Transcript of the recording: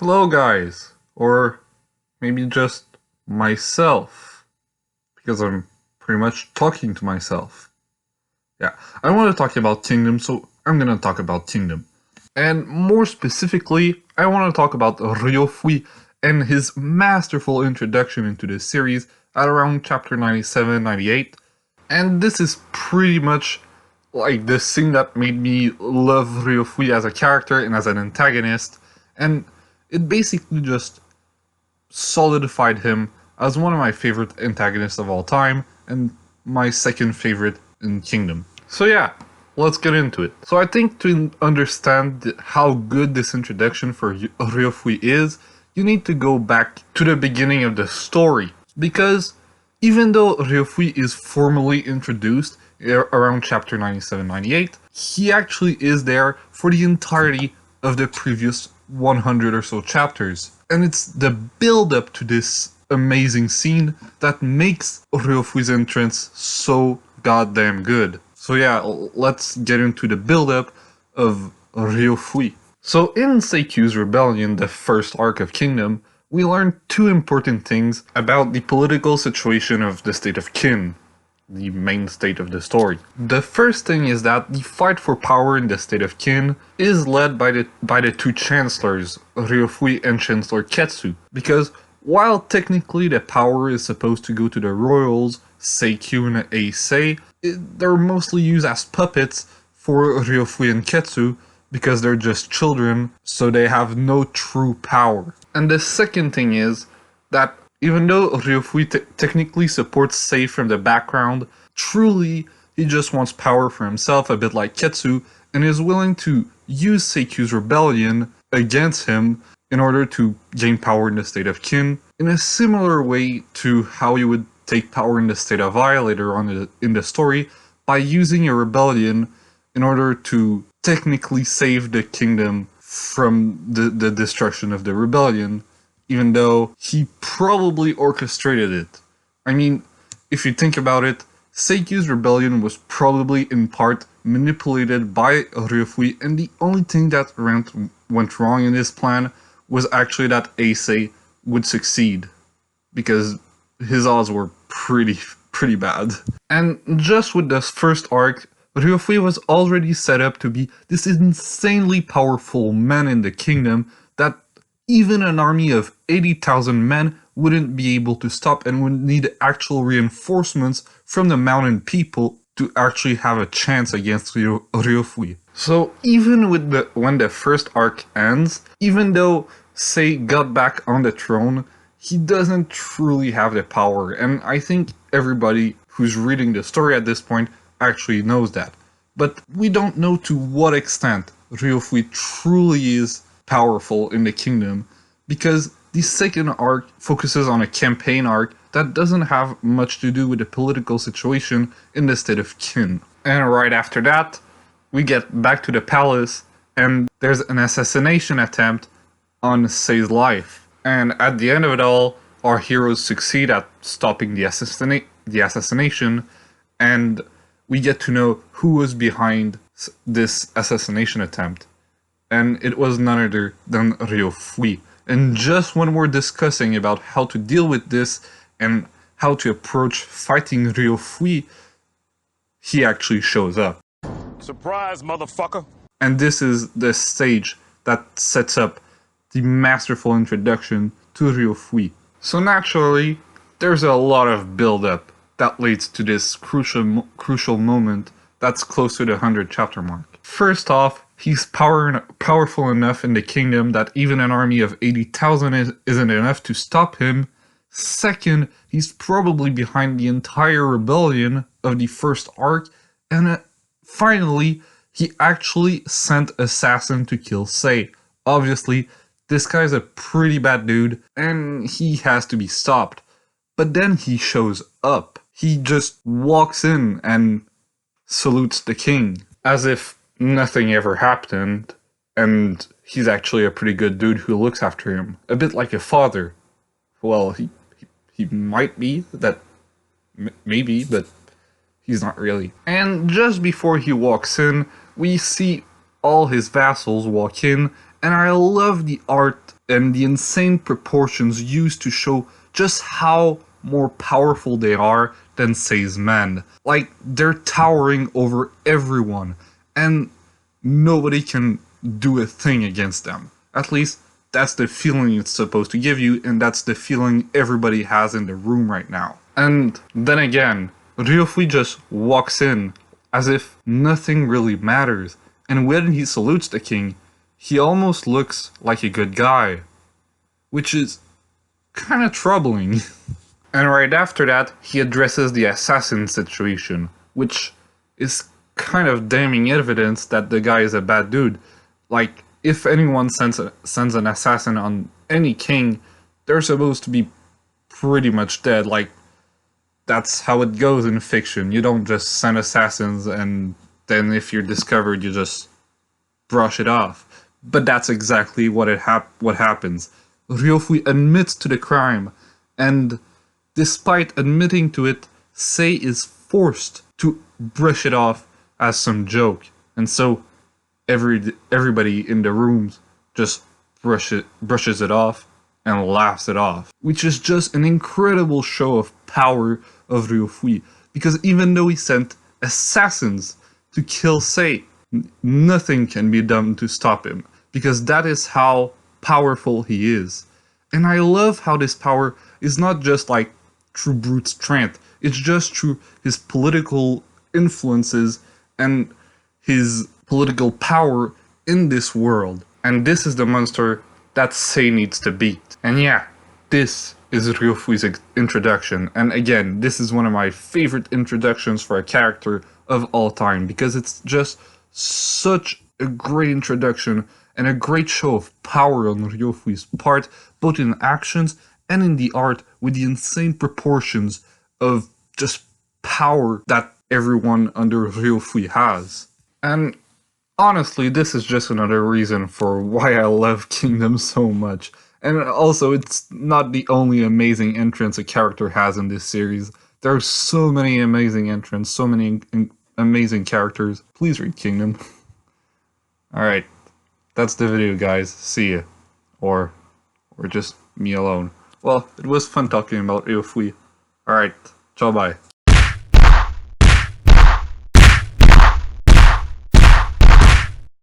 Hello guys, or maybe just myself, because I'm pretty much talking to myself. Yeah, I want to talk about Kingdom, so I'm gonna talk about Kingdom. And more specifically, I want to talk about Ryo Fui and his masterful introduction into the series at around chapter 97-98. And this is pretty much like the thing that made me love Ryo Fui as a character and as an antagonist, and it basically just solidified him as one of my favorite antagonists of all time, and my second favorite in Kingdom. So yeah, let's get into it. So I think to understand how good this introduction for Ryo Fui is, you need to go back to the beginning of the story, because even though Ryo Fui is formally introduced around chapter 97-98, he actually is there for the entirety of the previous 100 or so chapters. And it's the build-up to this amazing scene that makes Ryo Fui's entrance so goddamn good. So yeah, let's get into the build-up of Ryo Fui. So in Seikyu's Rebellion, the first arc of Kingdom, we learn two important things about the political situation of the state of Qin, the main state of the story. The first thing is that the fight for power in the state of Qin is led by the two chancellors, Ryo Fui and Chancellor Ketsu, because while technically the power is supposed to go to the royals, Seikyu and Eisei, they're mostly used as puppets for Ryo Fui and Ketsu because they're just children, so they have no true power. And the second thing is that even though Ryo Fui technically supports Sei from the background, truly he just wants power for himself, a bit like Ketsu, and is willing to use Seikyu's rebellion against him in order to gain power in the state of Qin, in a similar way to how you would take power in the state of I later on in the story, by using a rebellion in order to technically save the kingdom from the destruction of the rebellion, even though he probably orchestrated it. I mean, if you think about it, Seikyu's rebellion was probably in part manipulated by Ryo Fui, and the only thing that went wrong in his plan was actually that Eisei would succeed, because his odds were pretty bad. And just with this first arc, Ryo Fui was already set up to be this insanely powerful man in the kingdom that even an army of 80,000 men wouldn't be able to stop, and would need actual reinforcements from the mountain people to actually have a chance against Ryo Fui. So even with when the first arc ends, even though Sei got back on the throne, he doesn't truly have the power, and I think everybody who's reading the story at this point actually knows that. But we don't know to what extent Ryo Fui truly is powerful in the kingdom, because the second arc focuses on a campaign arc that doesn't have much to do with the political situation in the state of Qin. And right after that, we get back to the palace, and there's an assassination attempt on Sei's life. And at the end of it all, our heroes succeed at stopping the assassination, and we get to know who was behind this assassination attempt. And it was none other than Ryo Fui. And just when we're discussing about how to deal with this and how to approach fighting Ryo Fui, he actually shows up. Surprise, motherfucker! And this is the stage that sets up the masterful introduction to Ryo Fui. So naturally, there's a lot of build-up that leads to this crucial moment that's close to the 100 chapter mark. First off, he's powerful enough in the kingdom that even an army of 80,000 isn't enough to stop him. Second, he's probably behind the entire rebellion of the first arc. And finally, he actually sent assassin to kill Sei. Obviously, this guy's a pretty bad dude, and he has to be stopped. But then he shows up. He just walks in and salutes the king, as if nothing ever happened, and he's actually a pretty good dude who looks after him. A bit like a father. Well, he might be, that maybe, but he's not really. And just before he walks in, we see all his vassals walk in, and I love the art and the insane proportions used to show just how more powerful they are than Sei's men. Like, they're towering over everyone, and nobody can do a thing against them. At least, that's the feeling it's supposed to give you, and that's the feeling everybody has in the room right now. And then again, Ryo Fui just walks in as if nothing really matters, and when he salutes the king, he almost looks like a good guy, which is kinda troubling. And right after that, he addresses the assassin situation, which is kind of damning evidence that the guy is a bad dude. Like, if anyone sends an assassin on any king, they're supposed to be pretty much dead. Like, that's how it goes in fiction. You don't just send assassins and then if you're discovered, you just brush it off. But that's exactly what happens. Ryo Fui admits to the crime, and despite admitting to it, Sei is forced to brush it off as some joke. And so everybody in the rooms just brushes it off and laughs it off, which is just an incredible show of power of Ryo Fui, because even though he sent assassins to kill Sei, nothing can be done to stop him, because that is how powerful he is. And I love how this power is not just like through brute strength, it's just through his political influences and his political power in this world. And this is the monster that Sei needs to beat. And yeah, this is Ryo Fui's introduction. And again, this is one of my favorite introductions for a character of all time, because it's just such a great introduction and a great show of power on Ryo Fui's part, both in actions and in the art, with the insane proportions of just power that everyone under Ryo Fui has. And honestly, this is just another reason for why I love Kingdom so much. And also, it's not the only amazing entrance a character has in this series. There are so many amazing entrants, so many amazing characters. Please read Kingdom. Alright, that's the video, guys. See ya. Or just me alone. Well, it was fun talking about Ryo Fui. Alright, ciao bye.